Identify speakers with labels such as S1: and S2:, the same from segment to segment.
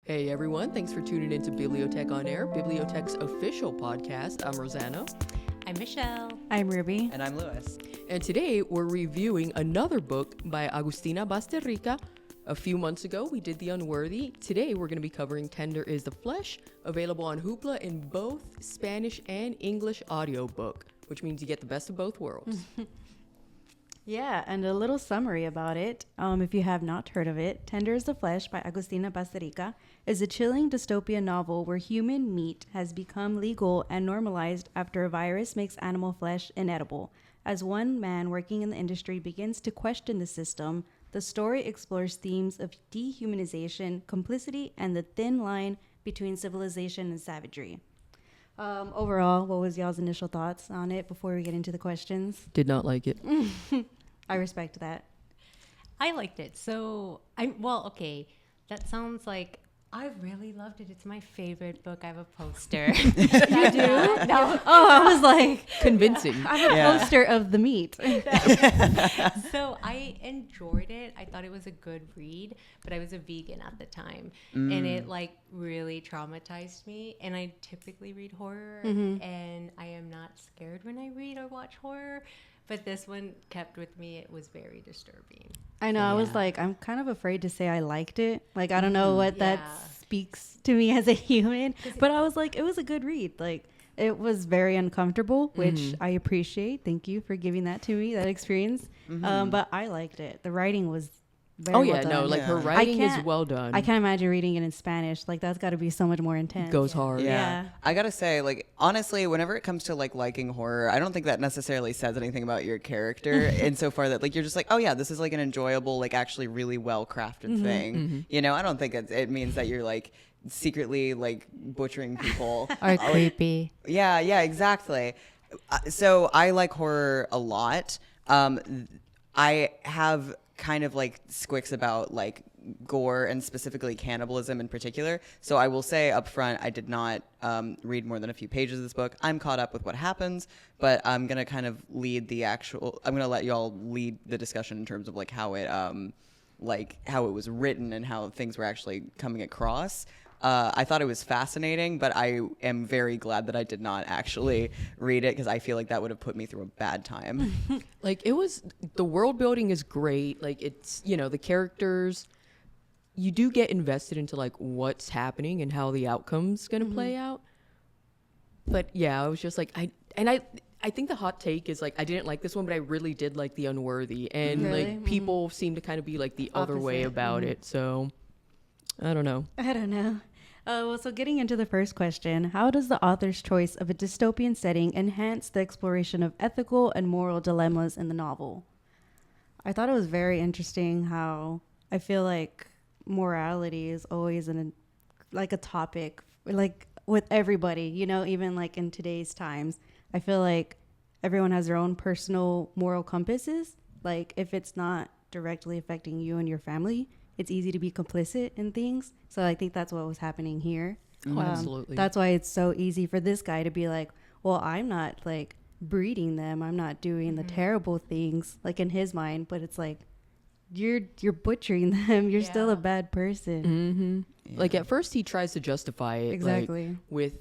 S1: Hey everyone, thanks for tuning in to BiblioTech on Air, BiblioTech's official podcast. I'm Rosanna.
S2: I'm Michelle.
S3: I'm Ruby.
S4: And I'm Lewis.
S1: And today we're reviewing another book by Agustina Bazterrica. A few months ago, we did The Unworthy. Today we're going to be covering Tender is the Flesh, available on Hoopla in both Spanish and English audiobook, which means you get the best of both worlds.
S3: Yeah, and a little summary about it. If you have not heard of it, Tender is the Flesh by Agustina Bazterrica is a chilling dystopian novel where human meat has become legal and normalized after a virus makes animal flesh inedible. As one man working in the industry begins to question the system, the story explores themes of dehumanization, complicity, and the thin line between civilization and savagery. Overall, what was y'all's initial thoughts on it before we get into the questions?
S1: Did not like it.
S3: I respect that.
S2: I liked it. So, okay. That sounds like I really loved it. It's my favorite book. I have a poster.
S3: You do? No. Oh, I was like,
S1: Convincing.
S3: I have a poster of the meat.
S2: So I enjoyed it. I thought it was a good read, but I was a vegan at the time. And it really traumatized me. And I typically read horror and I am not scared when I read or watch horror. But this one kept with me. It was very disturbing.
S3: I know. I was like, I'm kind of afraid to say I liked it. Like, I don't know what that speaks to me as a human. But I was like, it was a good read. Like, it was very uncomfortable, which I appreciate. Thank you for giving that to me, that experience. But I liked it. The writing was very well done.
S1: Her writing is well done.
S3: I can't imagine reading it in Spanish. Like, that's got to be so much more intense.
S1: Goes hard.
S4: Yeah. I gotta say, honestly, whenever it comes to liking horror, I don't think that necessarily says anything about your character insofar that you're just like, oh yeah, this is an enjoyable, actually really well crafted thing. You know, I don't think it means that you're secretly butchering people
S2: Or creepy.
S4: Yeah, exactly. So I like horror a lot. I have kind of squicks about gore and specifically cannibalism in particular. So I will say up front, I did not read more than a few pages of this book. I'm caught up with what happens, but I'm going to kind of I'm going to let y'all lead the discussion in terms of how it how it was written and how things were actually coming across. I thought it was fascinating, but I am very glad that I did not actually read it because I feel like that would have put me through a bad time.
S1: The world building is great. It's, the characters, you do get invested into what's happening and how the outcome's going to play out. But yeah, I was just I think the hot take is I didn't like this one, but I really did like The Unworthy. And people seem to kind of be the other way about it. So I don't know.
S3: So getting into the first question, how does the author's choice of a dystopian setting enhance the exploration of ethical and moral dilemmas in the novel? I thought it was very interesting how I feel like morality is always a topic, with everybody, even in today's times. I feel like everyone has their own personal moral compasses. If it's not directly affecting you and your family, it's easy to be complicit in things. So I think that's what was happening here.
S1: Absolutely.
S3: That's why it's so easy for this guy to be like, well, I'm not breeding them. I'm not doing the terrible things in his mind. But it's you're butchering them. You're still a bad person.
S1: Yeah. At first he tries to justify it.
S3: Exactly.
S1: With,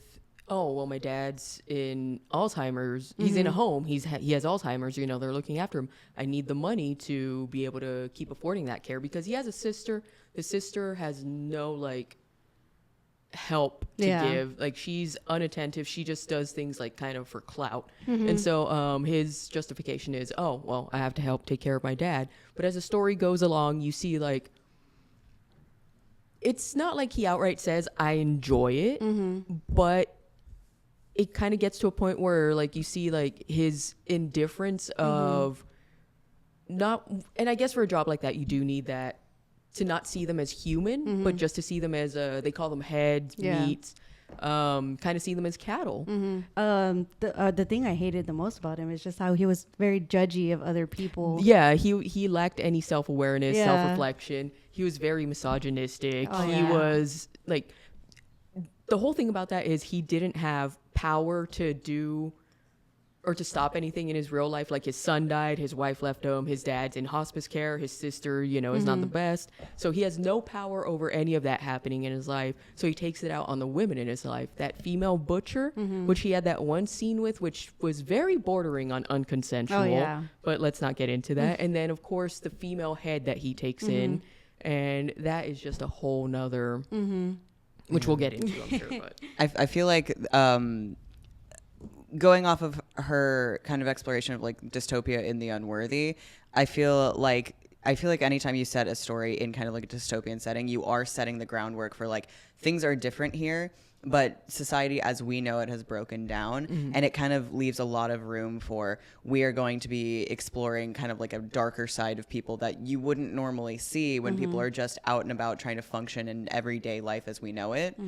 S1: oh, well, my dad's in Alzheimer's. He's in a home. He has Alzheimer's. They're looking after him. I need the money to be able to keep affording that care because he has a sister. His sister has no help to give. She's unattentive. She just does things kind of for clout. And so his justification is, oh, well, I have to help take care of my dad. But as the story goes along, you see it's not he outright says I enjoy it, but it kind of gets to a point where you see his indifference of not, and I guess for a job like that you do need that to not see them as human, but just to see them as they call them heads, meats, kind of see them as cattle.
S3: The thing I hated the most about him is just how he was very judgy of other people.
S1: Yeah, he lacked any self-awareness, self-reflection. He was very misogynistic. He was the whole thing about that is he didn't have power to do or to stop anything in his real life. Like his son died, his wife left him, his dad's in hospice care, his sister, you know, is not the best. So he has no power over any of that happening in his life. So he takes it out on the women in his life. That female butcher, which he had that one scene with, which was very bordering on unconsensual.
S3: Oh, yeah.
S1: But let's not get into that. And then, of course, the female head that he takes in. And that is just a whole nother, which we'll get into, I'm sure. But
S4: I feel like going off of her kind of exploration of like dystopia in The Unworthy, I feel like anytime you set a story in kind of like a dystopian setting, you are setting the groundwork for like things are different here, but society as we know it has broken down, and it kind of leaves a lot of room for we are going to be exploring kind of like a darker side of people that you wouldn't normally see when people are just out and about trying to function in everyday life as we know it.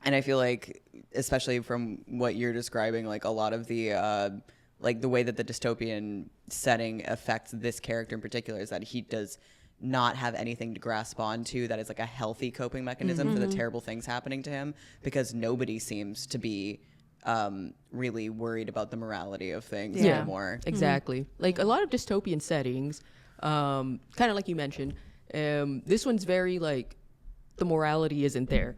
S4: And I feel like, especially from what you're describing, like a lot of the like the way that the dystopian setting affects this character in particular is that he does not have anything to grasp onto that is like a healthy coping mechanism for the terrible things happening to him, because nobody seems to be really worried about the morality of things anymore.
S1: exactly. Like a lot of dystopian settings, kind of like you mentioned, this one's very like, the morality isn't there.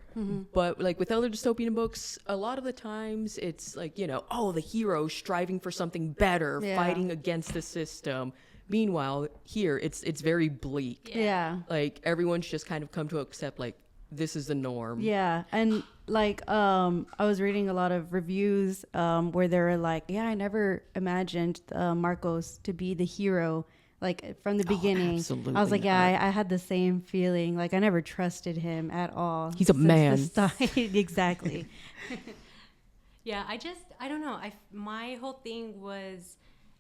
S1: But like with other dystopian books, a lot of the times it's like, you know, oh, the hero striving for something better, fighting against the system. Meanwhile, here it's very bleak.
S3: Yeah.
S1: Like everyone's just kind of come to accept like this is the norm.
S3: Yeah. And like I was reading a lot of reviews where they were like, yeah, I never imagined Marcos to be the hero. Like from the beginning,
S1: absolutely
S3: I was like,
S1: not.
S3: yeah, I had the same feeling. Like I never trusted him at all.
S1: He's a man.
S3: Exactly.
S2: Yeah, I don't know. My whole thing was,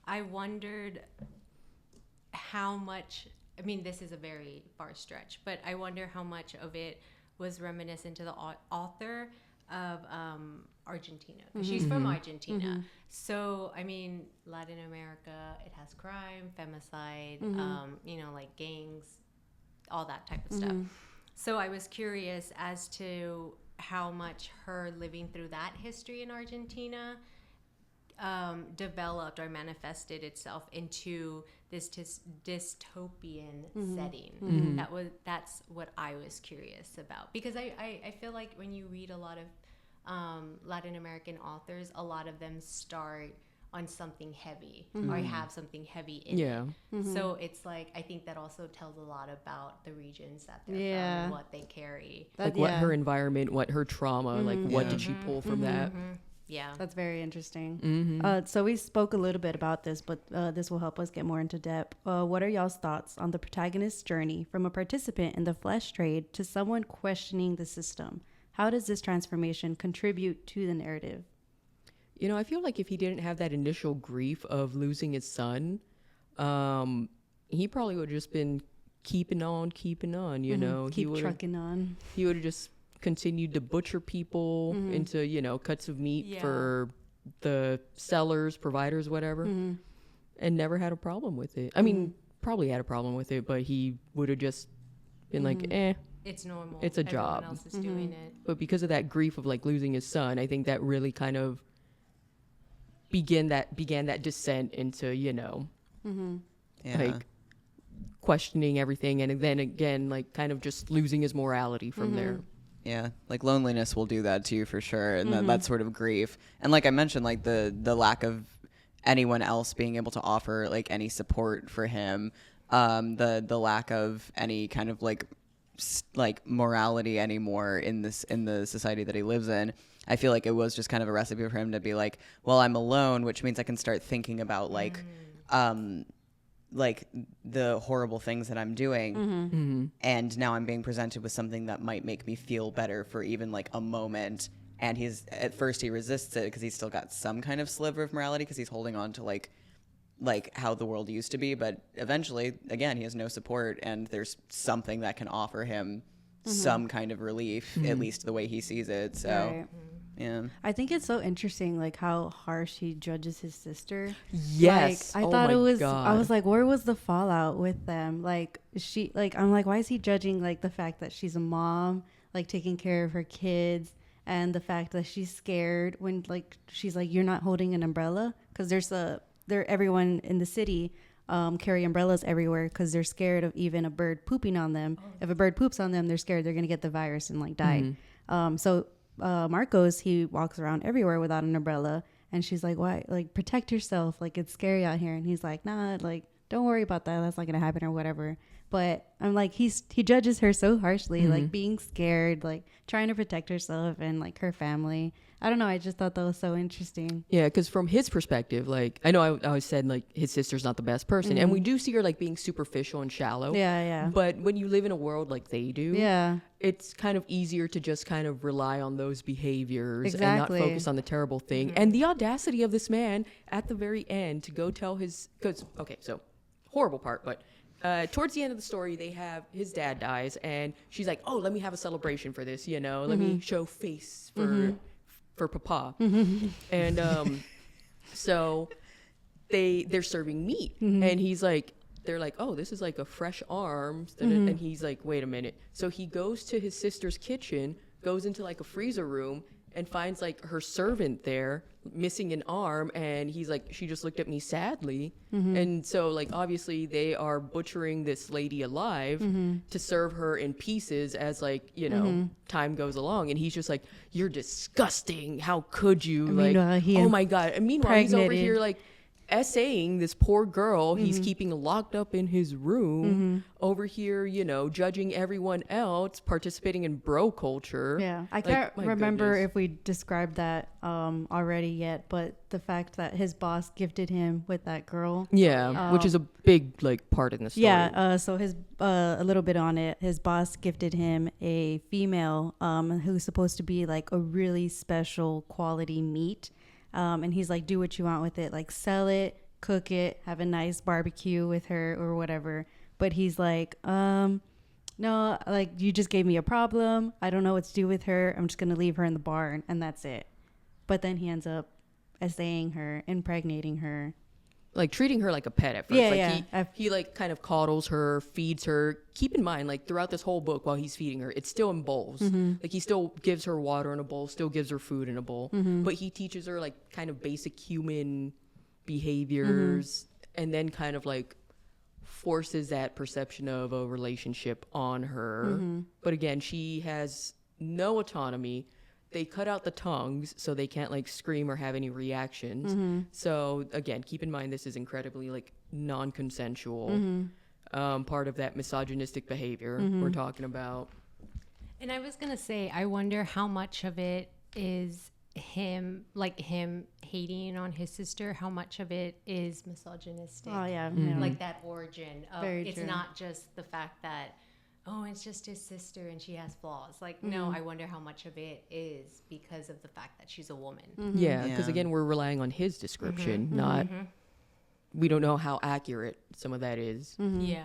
S2: I wondered how much, I mean, this is a very far stretch, but I wonder how much of it was reminiscent to the author of Argentina. 'Cause she's from Argentina. So, I mean, Latin America, it has crime, femicide, you know, like gangs, all that type of stuff. So I was curious as to how much her living through that history in Argentina developed or manifested itself into this dystopian setting. That's what I was curious about, because I feel like when you read a lot of Latin American authors, a lot of them start on something heavy or have something heavy in it. So it's like, I think that also tells a lot about the regions that they're from and what they carry.
S1: Like what her environment, what her trauma, like what did she pull from that?
S2: Yeah.
S3: That's very interesting. So we spoke a little bit about this, but this will help us get more into depth. What are y'all's thoughts on the protagonist's journey from a participant in the flesh trade to someone questioning the system? How does this transformation contribute to the narrative?
S1: You know, I feel like if he didn't have that initial grief of losing his son, he probably would have just been keeping on, you know.
S3: Keep trucking on.
S1: He would have just continued to butcher people into, you know, cuts of meat for the sellers, providers, whatever, and never had a problem with it. I mean, probably had a problem with it, but he would have just been like,
S2: it's normal.
S1: It's a job.
S2: Everyone else is doing it.
S1: But because of that grief of like losing his son, I think that really kind of began that descent into, you know, like questioning everything, and then again, like kind of just losing his morality from there.
S4: Yeah, like loneliness will do that to you for sure, and that sort of grief. And like I mentioned, like the lack of anyone else being able to offer like any support for him, the lack of any kind of like morality anymore in the society that he lives in. I feel like it was just kind of a recipe for him to be like, well, I'm alone, which means I can start thinking about like the horrible things that I'm doing, and now I'm being presented with something that might make me feel better for even like a moment. And at first he resists it because he's still got some kind of sliver of morality because he's holding on to like how the world used to be, but eventually, again, he has no support, and there's something that can offer him some kind of relief, at least the way he sees it. So, yeah.
S3: I think it's so interesting, like how harsh he judges his sister.
S1: Yes.
S3: Like, I thought it was. God. I was like, where was the fallout with them? Like I'm like, why is he judging like the fact that she's a mom, like taking care of her kids? and the fact that she's scared when like she's like, you're not holding an umbrella, because everyone in the city carry umbrellas everywhere because they're scared of even a bird pooping on them. If a bird poops on them, they're scared they're gonna get the virus and like die. So Marcos, he walks around everywhere without an umbrella, and she's like, why? Like, protect yourself, like it's scary out here. And he's like, nah, like don't worry about that, that's not gonna happen or whatever. But I'm like, he judges her so harshly, like being scared, like trying to protect herself and like her family. I don't know, I just thought that was so interesting.
S1: Yeah, because from his perspective, like, I know I always said, like, his sister's not the best person. And we do see her, like, being superficial and shallow.
S3: Yeah.
S1: But when you live in a world like they do, it's kind of easier to just kind of rely on those behaviors and not focus on the terrible thing. And the audacity of this man at the very end to go tell his... Because, okay, so, horrible part, but... towards the end of the story, they have his dad dies, and she's like, "Oh, let me have a celebration for this, you know. Let me show face for Papa." And so they're serving meat, and he's like, they're like, "Oh, this is like a fresh arm," and he's like, "Wait a minute." So he goes to his sister's kitchen, goes into like a freezer room, and finds like her servant there missing an arm, and he's like, she just looked at me sadly. And so like obviously they are butchering this lady alive to serve her in pieces as like, you know, time goes along. And he's just like, "You're disgusting, how could you?" Like, oh my god. And meanwhile he's over here like essaying this poor girl he's keeping locked up in his room, over here, you know, judging everyone else, participating in bro culture.
S3: Yeah, I can't remember if we described that already yet, but the fact that his boss gifted him with that girl.
S1: Yeah, which is a big like part in the story.
S3: Yeah, so his a little bit on it. His boss gifted him a female who's supposed to be like a really special quality meat. And he's like, do what you want with it, like sell it, cook it, have a nice barbecue with her or whatever. But he's like, no, like you just gave me a problem. I don't know what to do with her. I'm just going to leave her in the barn and that's it. But then he ends up essaying her, impregnating her.
S1: Like treating her like a pet at first.
S3: Yeah,
S1: like he like kind of coddles her, feeds her. Keep in mind, like throughout this whole book while he's feeding her, it's still in bowls. Like he still gives her water in a bowl, still gives her food in a bowl. But he teaches her like kind of basic human behaviors, and then kind of like forces that perception of a relationship on her. But again, she has no autonomy. They cut out the tongues so they can't like scream or have any reactions. So again, keep in mind this is incredibly like non-consensual, part of that misogynistic behavior we're talking about.
S2: And I was gonna say, I wonder how much of it is him hating on his sister, how much of it is misogynistic.
S3: Oh yeah,
S2: like that origin of
S3: Very
S2: it's
S3: true.
S2: not just the fact that, oh, it's just his sister and she has flaws. Like, no, I wonder how much of it is because of the fact that she's a woman.
S1: Yeah, because again, we're relying on his description, not. We don't know how accurate some of that is.
S2: Yeah.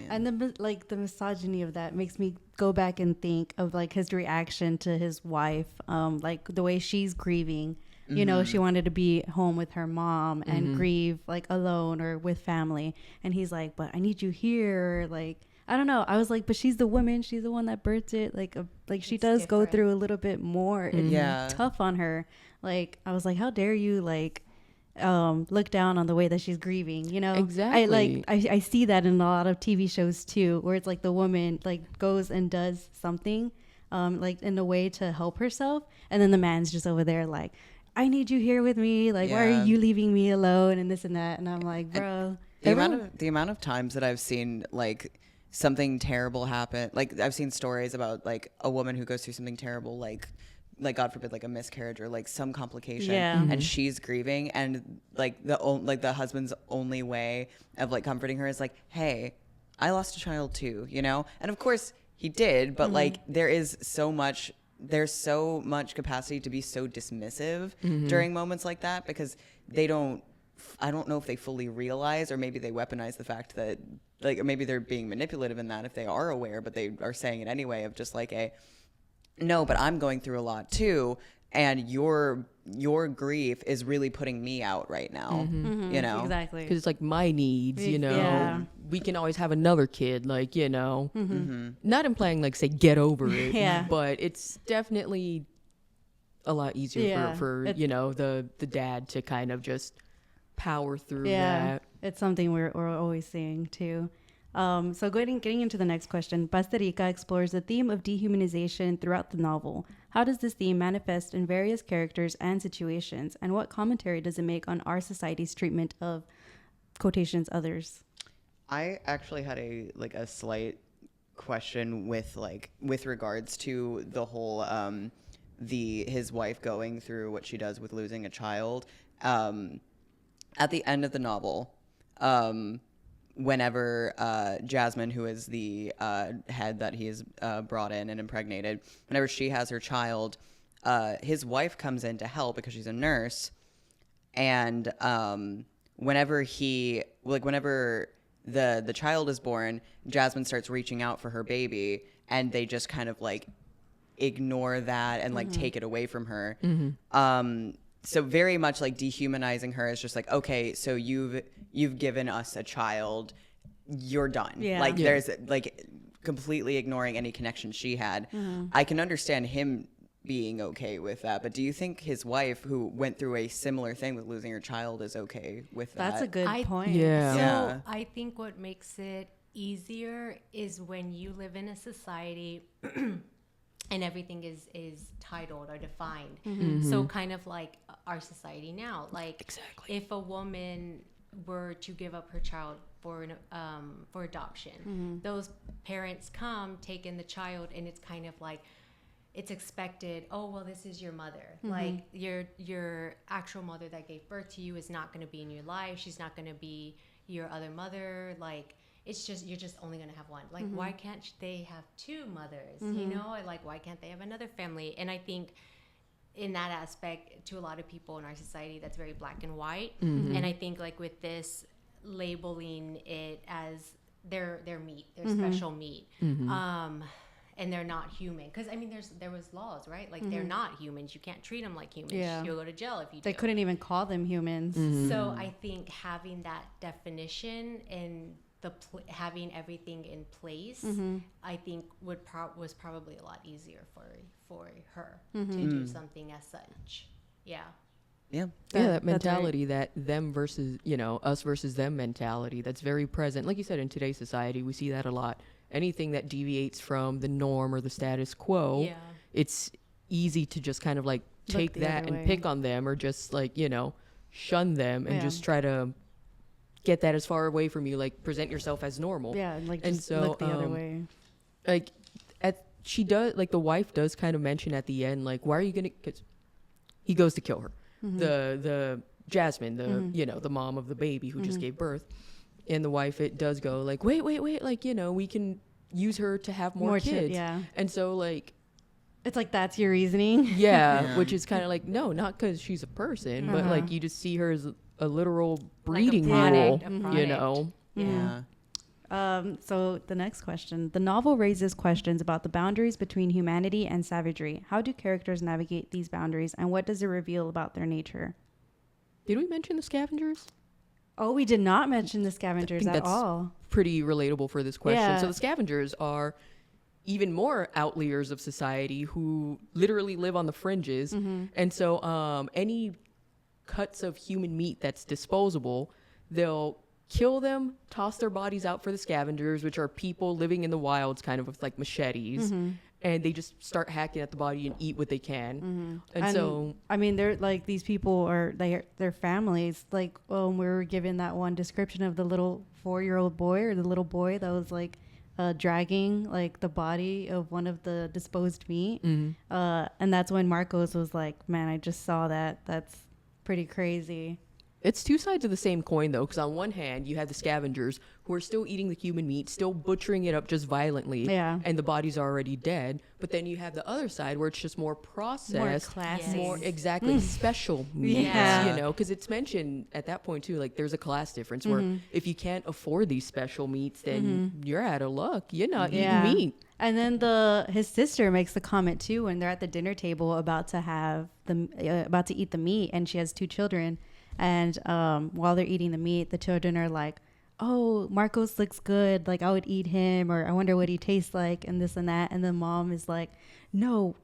S3: And the misogyny of that makes me go back and think of like his reaction to his wife, like the way she's grieving. You know, she wanted to be home with her mom and grieve like alone or with family. And he's like, but I need you here. Like, I don't know. I was like, but she's the woman. She's the one that birthed it. Like she does go through a little bit more. It's tough on her. Like, I was like, how dare you like look down on the way that she's grieving, you know?
S1: Exactly.
S3: I see that in a lot of TV shows too, where it's like the woman like goes and does something like in a way to help herself, and then the man's just over there like, I need you here with me, like why are you leaving me alone and this and that. And I'm like, bro,
S4: the amount of times that I've seen like something terrible happen, like I've seen stories about like a woman who goes through something terrible, like God forbid, like a miscarriage or like some complication, and she's grieving, and like the husband's only way of like comforting her is like, hey, I lost a child too, you know? And of course he did, but like there's so much capacity to be so dismissive during moments like that, because I don't know if they fully realize, or maybe they weaponize the fact that like, or maybe they're being manipulative in that if they are aware, but they are saying it anyway, of just like no, but I'm going through a lot too, and your grief is really putting me out right now. You know,
S3: exactly,
S1: because it's like my needs, you know, we can always have another kid, like, you know, not implying like say get over it, but it's definitely a lot easier
S3: Yeah,
S1: for
S3: it-
S1: you know, the dad to kind of just power through
S3: Yeah,
S1: that.
S3: it's something we're always seeing too. So getting into the next question, Bazterrica explores the theme of dehumanization throughout the novel. How does this theme manifest in various characters and situations, and what commentary does it make on our society's treatment of quotations others?
S4: I actually had a slight question with regards to the whole his wife going through what she does with losing a child. At the end of the novel, whenever Jasmine, who is the head that he has brought in and impregnated, whenever she has her child, his wife comes in to help because she's a nurse, and whenever the child is born, Jasmine starts reaching out for her baby, and they just kind of like ignore that and like take it away from her. So very much like dehumanizing her is just like, okay, so you've given us a child, you're done.
S3: Yeah.
S4: Like
S1: Yeah.
S4: there's like completely ignoring any connection she had. I can understand him being okay with that, but do you think his wife, who went through a similar thing with losing her child, is okay with that?
S3: That's a good point.
S1: Yeah.
S2: So
S4: Yeah.
S2: I think what makes it easier is when you live in a society and everything is titled or defined. So kind of like our society now, like
S1: Exactly.
S2: if a woman were to give up her child for adoption, those parents come, take in the child, and it's kind of like it's expected, oh well, this is your mother. Like your actual mother that gave birth to you is not going to be in your life. She's not going to be your other mother. Like it's just, you're just only going to have one. Like why can't they have two mothers? You know, like why can't they have another family? And I think in that aspect, to a lot of people in our society, that's very black and white. And I think like with this labeling it as their meat, their special meat, and they're not human, because I mean there was laws, right? Like they're not humans, you can't treat them like humans.
S3: Yeah.
S2: You'll go to jail if you
S3: They
S2: do.
S3: couldn't even call them humans.
S2: So I think having that definition and having everything in place, I think was probably a lot easier for her to do something as such. Yeah.
S4: Yeah.
S1: Yeah, that
S3: That's right.
S1: mentality, that them versus, you know, us versus them mentality, that's very present. Like you said, in today's society, we see that a lot. Anything that deviates from the norm or the status quo,
S2: Yeah.
S1: it's easy to just kind of like
S3: Look
S1: take
S3: the
S1: that
S3: other
S1: and
S3: way.
S1: pick on them, or just like, you know, shun them and
S3: Yeah.
S1: just try to get that as far away from you, like present yourself as normal.
S3: Yeah, like
S1: And
S3: just
S1: so,
S3: look the other way.
S1: Like she does, like the wife does kind of mention at the end, like, why are you gonna, cause he goes to kill her. The Jasmine, the you know, the mom of the baby who just gave birth, and the wife, it does go like, wait, like, you know, we can use her to have more kids.
S3: Yeah.
S1: And so like,
S3: It's like, that's your reasoning.
S1: yeah, which is kind of like, no, not because she's a person, but like you just see her as a literal breeding mule,
S2: product, a
S1: you
S2: product.
S1: know.
S4: Yeah.
S3: So the next question. The novel raises questions about the boundaries between humanity and savagery. How do characters navigate these boundaries, and what does it reveal about their nature?
S1: Did we mention the scavengers?
S3: Oh, we did not mention the scavengers
S1: think
S3: at
S1: that's
S3: all.
S1: Pretty relatable for this question.
S3: Yeah.
S1: So the scavengers are even more outliers of society who literally live on the fringes. And so any cuts of human meat that's disposable, they'll kill them, toss their bodies out for the scavengers, which are people living in the wilds kind of with like machetes. And they just start hacking at the body and eat what they can. And so
S3: I mean, they're like, these people are, they're families. Like, we were given that one description of the little 4-year-old boy, or the little boy that was like dragging like the body of one of the disposed meat. And that's when Marcos was like, man, I just saw that. That's pretty crazy.
S1: it's two sides of the same coin, though, because on one hand, you have the scavengers who are still eating the human meat, still butchering it up just violently,
S3: Yeah.
S1: and the body's already dead. But then you have the other side where it's just more processed,
S3: classy.
S1: more exactly special meats,
S3: Yeah.
S1: you know, because it's mentioned at that point too, like there's a class difference where if you can't afford these special meats, then you're out of luck. You're not eating meat.
S3: And then his sister makes the comment too when they're at the dinner table about to eat the meat, and she has 2 children, and while they're eating the meat, the children are like, oh, Marcos looks good, like I would eat him, or I wonder what he tastes like, and this and that. And the mom is like, no,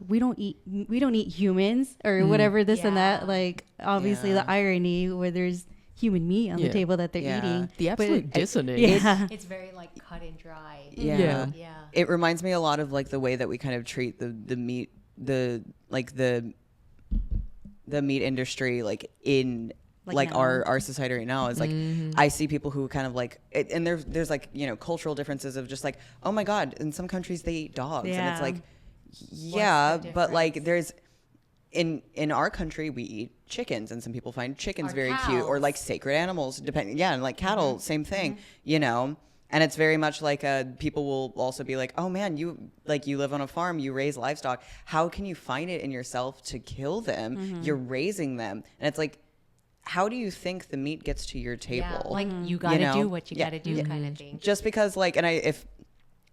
S3: we don't eat humans or whatever, this and that. Like, obviously the irony where there's human meat on the table that they're eating.
S1: The absolute dissonance.
S2: It's very like cut and dry.
S1: Yeah.
S4: It reminds me a lot of like the way that we kind of treat the meat, the meat industry, like in like our society right now is like, I see people who kind of like it, and there's like, you know, cultural differences of just like, oh my God, in some countries they eat dogs, and it's like, but like there's in our country we eat chickens, and some people find chickens very cute, or like sacred animals, depending, and like cattle, same thing, you know. And it's very much like people will also be like, oh man, you live on a farm, you raise livestock, how can you find it in yourself to kill them? You're raising them. And it's like, how do you think the meat gets to your table?
S2: Like you gotta do what you gotta do, kind of thing.
S4: Just because like,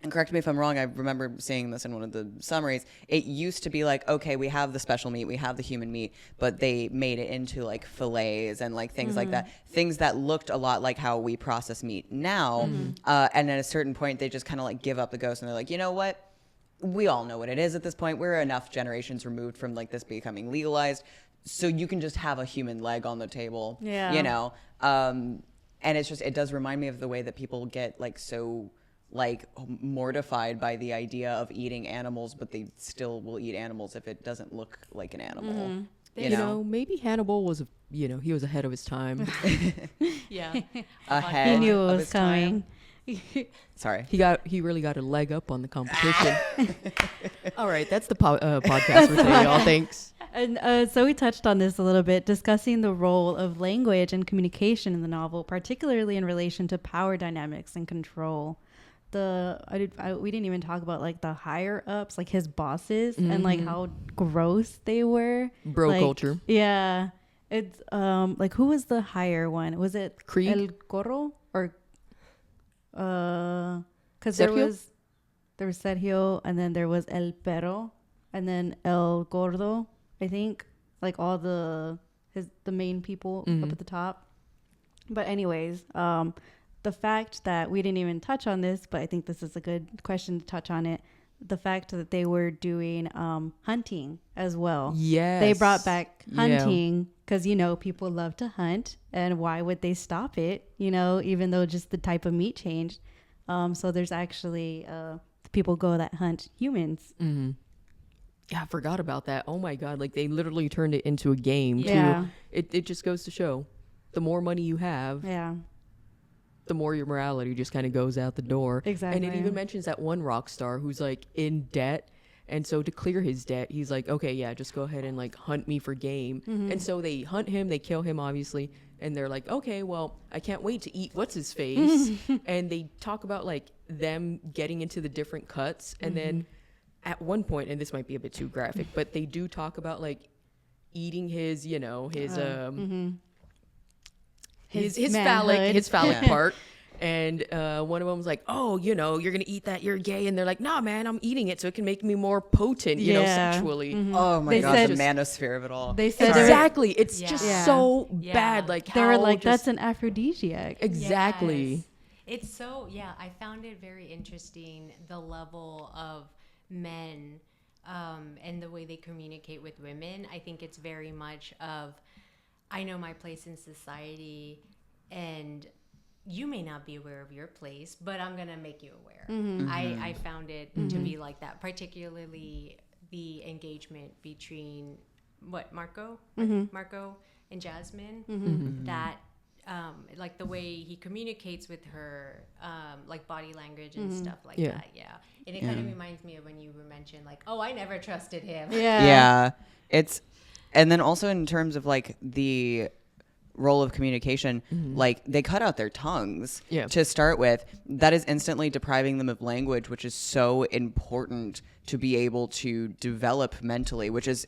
S4: and correct me if I'm wrong, I remember seeing this in one of the summaries. It used to be like, okay, we have the special meat, we have the human meat, but they made it into like fillets and like things like that. Things that looked a lot like how we process meat now. And at a certain point, they just kind of like give up the ghost, and they're like, you know what? We all know what it is at this point. We're enough generations removed from like this becoming legalized. So you can just have a human leg on the table, you know? And it's just, it does remind me of the way that people get like so like mortified by the idea of eating animals, but they still will eat animals if it doesn't look like an animal.
S1: You know, maybe Hannibal was, he was ahead of his time.
S4: Ahead.
S3: He knew it
S4: of
S3: was
S4: his
S3: coming.
S4: Sorry.
S1: He really got a leg up on the competition. All right, that's the podcast for today, y'all. Thanks.
S3: And so we touched on this a little bit, discussing the role of language and communication in the novel, particularly in relation to power dynamics and control. We didn't even talk about like the higher ups, like his bosses, and like how gross they were.
S1: Bro
S3: like,
S1: culture.
S3: Yeah. It's like, who was the higher one? Was it
S1: Creed?
S3: El Corro or because there was Sergio, and then there was El Perro, and then El Gordo, I think, like all the main people up at the top. But anyways, the fact that we didn't even touch on this, but I think this is a good question to touch on it. The fact that they were doing hunting as well.
S1: Yes.
S3: They brought back hunting because, you know, people love to hunt, and why would they stop it, you know, even though just the type of meat changed. So there's actually people go that hunt humans.
S1: Yeah, I forgot about that. Oh my God. Like they literally turned it into a game
S3: Yeah.
S1: too. It just goes to show the more money you have, the more your morality just kind of goes out the door.
S3: Exactly.
S1: And it even mentions that one rock star who's like in debt. And so to clear his debt, he's like, okay, yeah, just go ahead and like hunt me for game. And so they hunt him, they kill him, obviously. And they're like, okay, well, I can't wait to eat what's his face. And they talk about like them getting into the different cuts. And then at one point, and this might be a bit too graphic, but they do talk about like eating his, you know, his phallic part. And one of them was like, oh, you know, you're gonna eat that, you're gay. And they're like, nah, man, I'm eating it so it can make me more potent, you know, sexually.
S4: Oh my
S3: They
S4: God,
S3: said-
S4: the manosphere of it all.
S3: They said
S1: Exactly. It's just so bad. Like
S3: they
S1: how
S3: were like,
S1: just-
S3: that's an aphrodisiac.
S1: exactly.
S2: Yes. It's so, I found it very interesting, the level of men and the way they communicate with women. I think it's very much of, I know my place in society, and you may not be aware of your place, but I'm going to make you aware. I found it to be like that, particularly the engagement between Marco and Jasmine, that like the way he communicates with her, like body language and stuff like that. And it kind of reminds me of when you were mentioned like, oh, I never trusted him.
S4: It's, and then also in terms of like the role of communication, like they cut out their tongues to start with. That is instantly depriving them of language, which is so important to be able to develop mentally, which is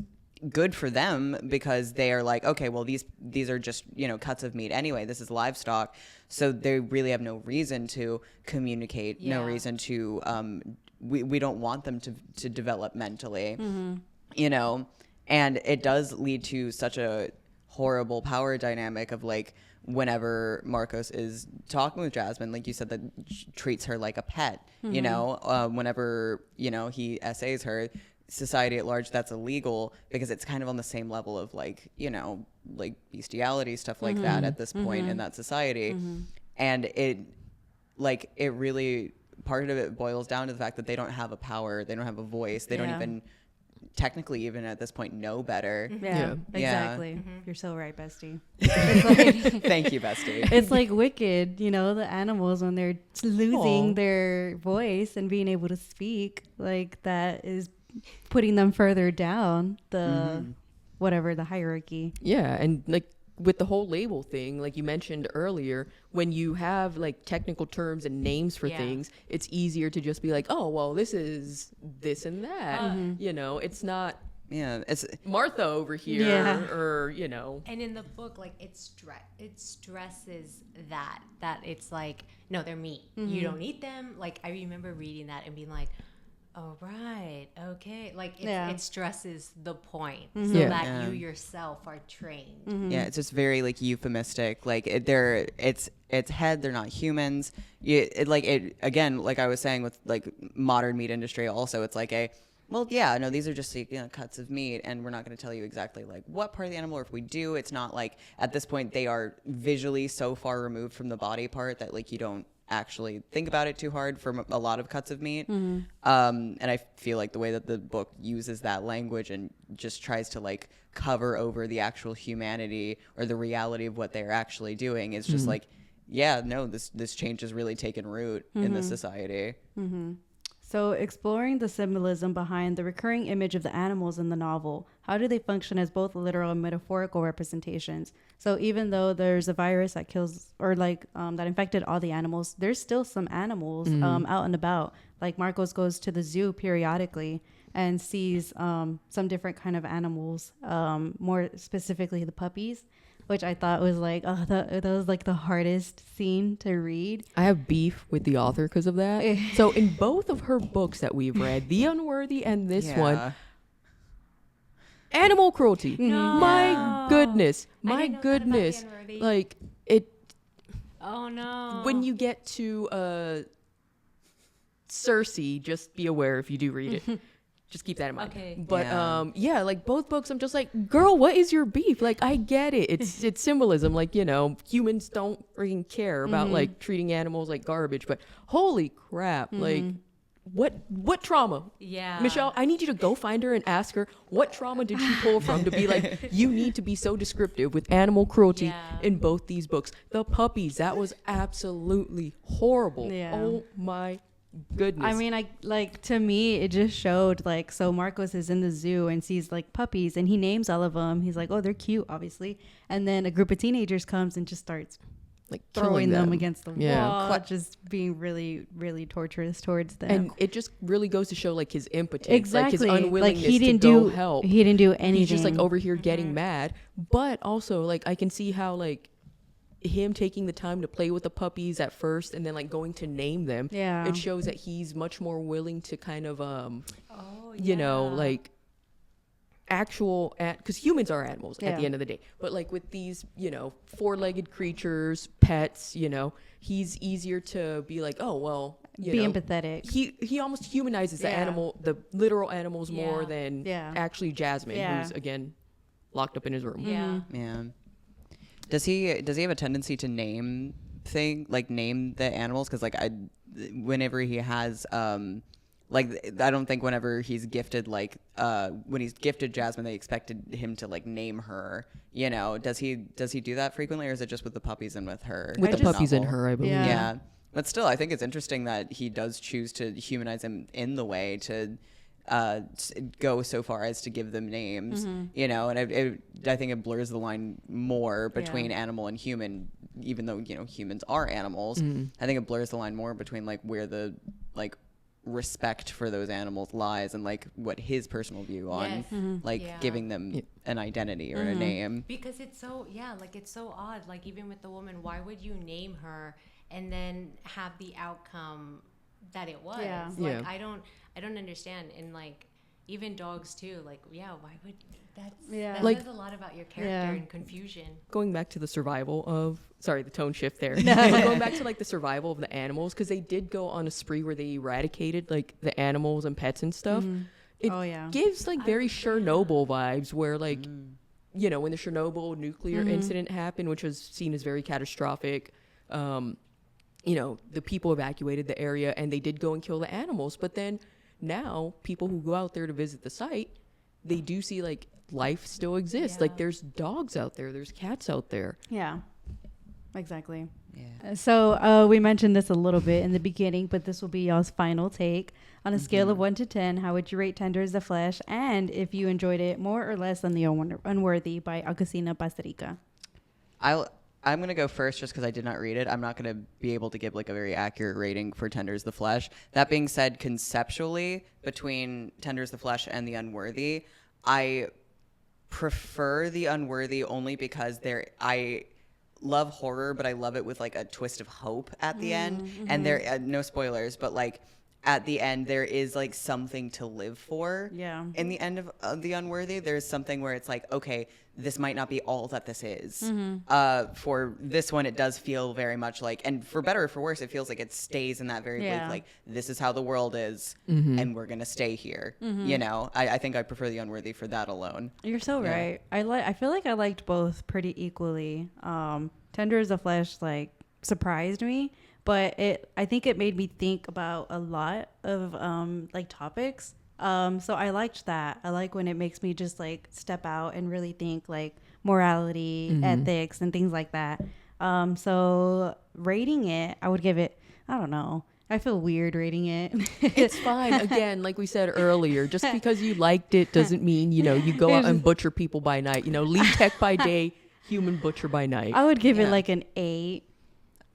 S4: good for them because they are like, okay, well, these are just, you know, cuts of meat anyway. This is livestock. So they really have no reason to communicate, no reason to, we don't want them to develop mentally, you know, and it does lead to such a horrible power dynamic of like whenever Marcos is talking with Jasmine, like you said, that treats her like a pet, you know, whenever, you know, he essays her, society at large, that's illegal because it's kind of on the same level of like, you know, like bestiality, stuff like that at this point in that society. And it really, part of it boils down to the fact that they don't have a power, they don't have a voice, they don't even technically even at this point know better.
S3: Yeah, exactly. You're so right, bestie.
S4: Thank you, bestie.
S3: It's like Wicked, you know, the animals when they're losing their voice and being able to speak, like that is putting them further down the whatever the hierarchy.
S1: Yeah, and like with the whole label thing, like you mentioned earlier, when you have like technical terms and names for things, it's easier to just be like, oh, well, this is this and that. You know, it's not
S4: it's
S1: Martha over here or, you know.
S2: And in the book, like it stresses that it's like, no, they're meat. You don't eat them. Like I remember reading that and being like, oh, right. Okay. Like it stresses the point so that you yourself are trained.
S4: Yeah, it's just very like euphemistic. Like it's head. They're not humans. Again, like I was saying with like modern meat industry. Also, it's like these are just, you know, cuts of meat, and we're not going to tell you exactly like what part of the animal, or if we do, it's not like at this point they are visually so far removed from the body part that like you don't actually think about it too hard for a lot of cuts of meat. And I feel like the way that the book uses that language and just tries to like cover over the actual humanity or the reality of what they're actually doing is just like, this change has really taken root in the society.
S3: So exploring the symbolism behind the recurring image of the animals in the novel, how do they function as both literal and metaphorical representations? So even though there's a virus that kills or like that infected all the animals, there's still some animals out and about. Like Marcos goes to the zoo periodically and sees some different kind of animals, more specifically the puppies, which I thought was like, that was like the hardest scene to read.
S1: I have beef with the author because of that. So in both of her books that we've read, The Unworthy and this one, animal cruelty.
S2: No.
S1: My goodness. My
S2: didn't know that about
S1: goodness.
S2: The Unworthy.
S1: Like it.
S2: Oh no.
S1: When you get to Cersei, just be aware if you do read it. Just keep that in mind.
S2: Okay.
S1: But like both books, I'm just like, girl, what is your beef? Like, I get it. It's symbolism. Like, you know, humans don't freaking care about like treating animals like garbage. But holy crap, like, what trauma?
S2: Yeah.
S1: Michelle, I need you to go find her and ask her what trauma did she pull from to be like, you need to be so descriptive with animal cruelty in both these books. The puppies, that was absolutely horrible.
S3: Yeah.
S1: Oh my goodness.
S3: I mean, to me, it just showed like, so Marcos is in the zoo and sees like puppies and he names all of them. He's like, oh, they're cute, obviously. And then a group of teenagers comes and just starts
S1: like
S3: throwing them against the
S1: Yeah.
S3: wall, just being really, really torturous towards them.
S1: And it just really goes to show like his impotence,
S3: exactly.
S1: like his unwillingness
S3: he didn't
S1: to go
S3: do
S1: help.
S3: He didn't do anything.
S1: He's just like over here getting mad. But also like I can see how like him taking the time to play with the puppies at first and then like going to name them.
S3: Yeah.
S1: It shows that he's much more willing to kind of you know, like actual, because humans are animals at the end of the day, but like with these, you know, four-legged creatures, pets, you know, he's easier to be like, oh well, you
S3: be
S1: know,
S3: empathetic.
S1: he almost humanizes the animal, the literal animals more than actually Jasmine, who's again locked up in his room.
S4: Yeah. Does he have a tendency to name the animals? Because like whenever he has like I don't think whenever he's gifted when he's gifted Jasmine, they expected him to like name her. You know, does he do that frequently, or is it just with the puppies and with her?
S1: With the puppies and her, I believe.
S4: Yeah. But still, I think it's interesting that he does choose to humanize them in the way to go so far as to give them names, you know, and I think it blurs the line more between animal and human, even though, you know, humans are animals. I think it blurs the line more between like where the like respect for those animals lies and like what his personal view on giving them an identity or a name.
S2: Because it's so it's so odd. Like even with the woman, why would you name her and then have the outcome that it was? Like I don't understand. And like even dogs too. Like, yeah, why would that
S1: Like-
S2: says a lot about your character and confusion.
S1: Going back to the survival of, sorry, the tone shift there. But going back to like the survival of the animals, because they did go on a spree where they eradicated like the animals and pets and stuff. It gives like very Chernobyl vibes, where like, you know, when the Chernobyl nuclear incident happened, which was seen as very catastrophic, you know, the people evacuated the area and they did go and kill the animals. But then now people who go out there to visit the site, they do see like life still exists.
S2: Yeah.
S1: Like there's dogs out there, there's cats out there.
S3: Yeah, exactly.
S4: Yeah.
S3: So we mentioned this a little bit in the beginning, but this will be y'all's final take. On a scale of 1 to 10, how would you rate Tender as the Flesh? And if you enjoyed it more or less than The Unworthy by Agustina Bazterrica?
S4: I'm going to go first just because I did not read it. I'm not going to be able to give like a very accurate rating for Tender's the Flesh. That being said, conceptually, between Tender's the Flesh and The Unworthy, I prefer The Unworthy only because I love horror, but I love it with like a twist of hope at the end. And there, no spoilers, but like at the end, there is like something to live for.
S3: Yeah.
S4: In the end of The Unworthy, there's something where it's like, okay, this might not be all that this is. For this one, it does feel very much like, and for better or for worse, it feels like it stays in that very bleak, like, this is how the world is, and we're going to stay here. You know, I think I prefer The Unworthy for that alone.
S3: You're so right. I feel like I liked both pretty equally. Tender as the Flesh like surprised me, but I think it made me think about a lot of like topics. So I liked that. I like when it makes me just like step out and really think like morality, ethics, and things like that. So rating it, I would give it, I don't know. I feel weird rating it.
S1: It's fine. Again, like we said earlier, just because you liked it doesn't mean, you know, you go out and butcher people by night. You know, lead tech by day, human butcher by night.
S3: I would give it like an 8.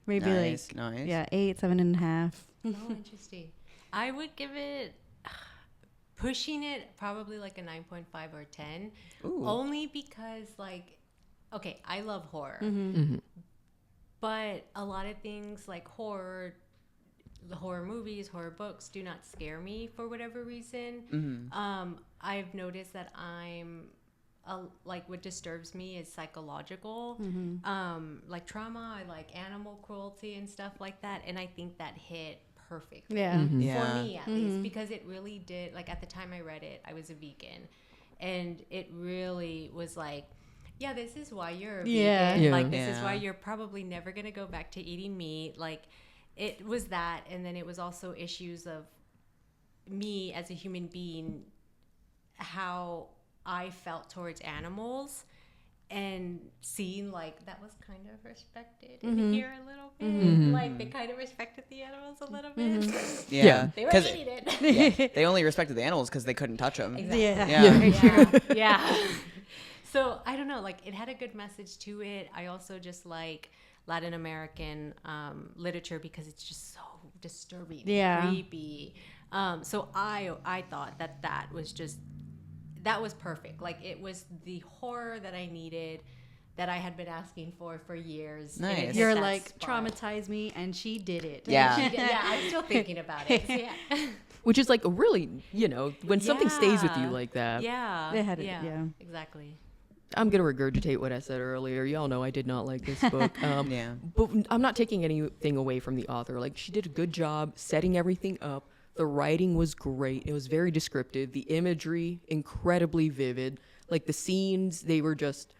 S3: Maybe
S4: Nice.
S3: 8, 7.5.
S2: Oh, interesting. I would give it, pushing it, probably like a 9.5 or 10. Only because, like, okay, I love horror. But a lot of things like the horror movies, horror books do not scare me for whatever reason. I've noticed that like what disturbs me is psychological, like trauma, I like animal cruelty and stuff like that, and I think that hit perfect for me at least, because it really did. Like at the time I read it, I was a vegan, and it really was like, yeah, this is why you're a vegan. Like this is why you're probably never gonna go back to eating meat. Like it was that, and then it was also issues of me as a human being, how I felt towards animals, and seeing like that was kind of respected in here a little bit. Like they kind of respected the animals a little bit.
S4: Yeah.
S2: They were eating it.
S4: Yeah, they only respected the animals because they couldn't touch them.
S2: Exactly. Yeah. So I don't know, like it had a good message to it. I also just like Latin American literature because it's just so disturbing, and creepy. So I thought that was perfect. Like it was the horror that I needed, that I had been asking for years.
S4: Nice.
S3: You're like, traumatize me, and she did it.
S4: Yeah.
S2: Yeah, I'm still thinking about it. Yeah.
S1: Which is like a really, you know, when something stays with you like that.
S2: Yeah.
S3: They had it,
S2: yeah. Exactly.
S1: I'm going to regurgitate what I said earlier. Y'all know I did not like this book. But I'm not taking anything away from the author. Like, she did a good job setting everything up. The writing was great. It was very descriptive. The imagery, incredibly vivid. Like, the scenes, they were just...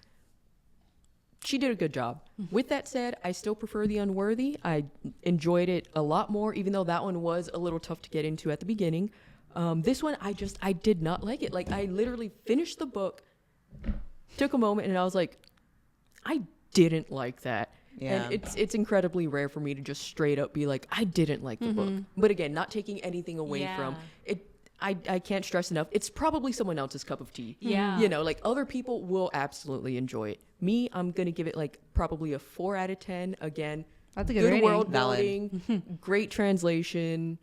S1: She did a good job. With that said, I still prefer The Unworthy. I enjoyed it a lot more, even though that one was a little tough to get into at the beginning. This one, I did not like it. Like, I literally finished the book, took a moment, and I was like, I didn't like that.
S4: Yeah.
S1: And it's incredibly rare for me to just straight up be like, I didn't like the book. But again, not taking anything away from it. I can't stress enough. It's probably someone else's cup of tea.
S2: Yeah.
S1: You know, like other people will absolutely enjoy it. Me, I'm going to give it like probably a 4 out of 10. Again,
S3: That's a good rating.
S1: world
S4: Valid.
S1: building, great translation.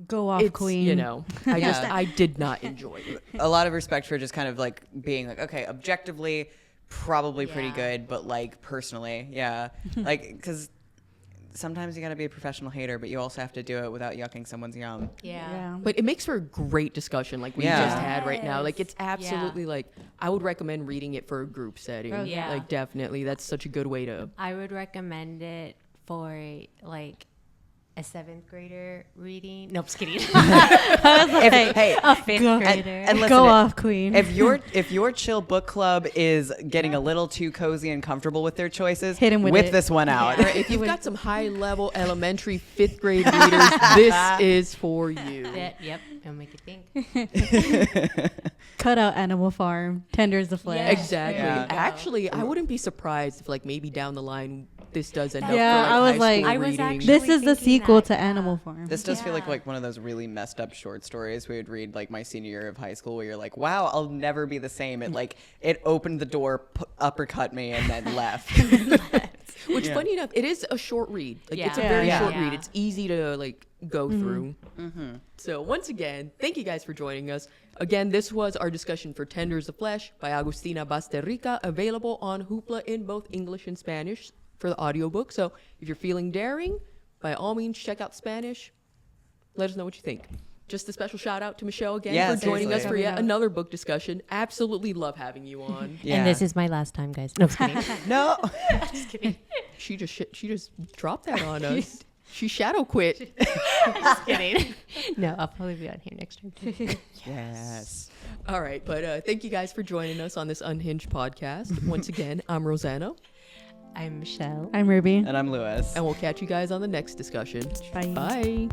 S3: Go off, queen.
S1: You know, I did not enjoy it.
S4: A lot of respect for just kind of like being like, okay, objectively, probably pretty good, but like personally, like, because sometimes you got to be a professional hater, but you also have to do it without yucking someone's yum.
S2: Yeah.
S1: But it makes for a great discussion like we
S4: Yeah.
S1: just had right now. Like, it's
S2: Yes.
S1: absolutely like, I would recommend reading it for a group setting.
S3: Oh,
S2: yeah.
S1: Like, definitely. That's such a good way to.
S2: I would recommend it for like a 7th grader reading. No, I'm just kidding.
S4: Hey,
S2: A 5th grader.
S4: and listen,
S3: Go off, Queen.
S4: if your chill book club is getting a little too cozy and comfortable with their choices,
S3: Hit 'em with
S4: whip
S3: it.
S4: this one out.
S1: All right, if you've got some high level elementary 5th grade readers, this is for you.
S2: Yep. It'll make you think.
S3: Cut out Animal Farm. Tender as the flesh.
S2: Yes.
S1: Exactly.
S4: Yeah.
S1: Actually, I wouldn't be surprised if, like, maybe down the line this does end up
S3: Yeah,
S1: for, like,
S3: I was
S1: high
S3: like-
S1: school
S2: I was
S1: reading.
S2: actually-
S3: This is the
S2: thinking
S3: sequel
S2: that,
S3: to
S2: yeah.
S3: Animal Farm.
S4: This does feel
S2: Yeah.
S4: like one of those really messed up short stories we would read like my senior year of high school, where you're like, wow, I'll never be the same. It opened the door, uppercut me, and then left.
S1: Which,
S4: Yeah.
S1: funny enough, it is a short read. Like, it's a
S2: Yeah.
S1: very
S3: Yeah.
S1: short
S2: Yeah.
S1: read. It's easy to, like, go through.
S4: Mm-hmm.
S1: So, once again, thank you guys for joining us. Again, this was our discussion for Tenders of Flesh by Agustina Bazterrica, available on Hoopla in both English and Spanish for the audiobook. So, if you're feeling daring, by all means, check out Spanish. Let us know what you think. Just a special shout out to Michelle again
S4: Yeah,
S1: for joining us
S4: seriously.
S1: for yet
S3: Coming out.
S1: another book discussion. Absolutely love having you on.
S4: Yeah.
S2: And this is my last time, guys. No, I'm just kidding.
S4: no.
S2: Just kidding.
S1: She just dropped that on us. She shadow quit.
S2: Just kidding. No, I'll probably be on here next time.
S4: Yes.
S1: All right, but thank you guys for joining us on this Unhinged podcast. Once again, I'm Rosanna,
S2: I'm Michelle.
S3: I'm Ruby.
S4: And I'm Lewis.
S1: and we'll catch you guys on the next discussion.
S3: Bye.
S1: Bye.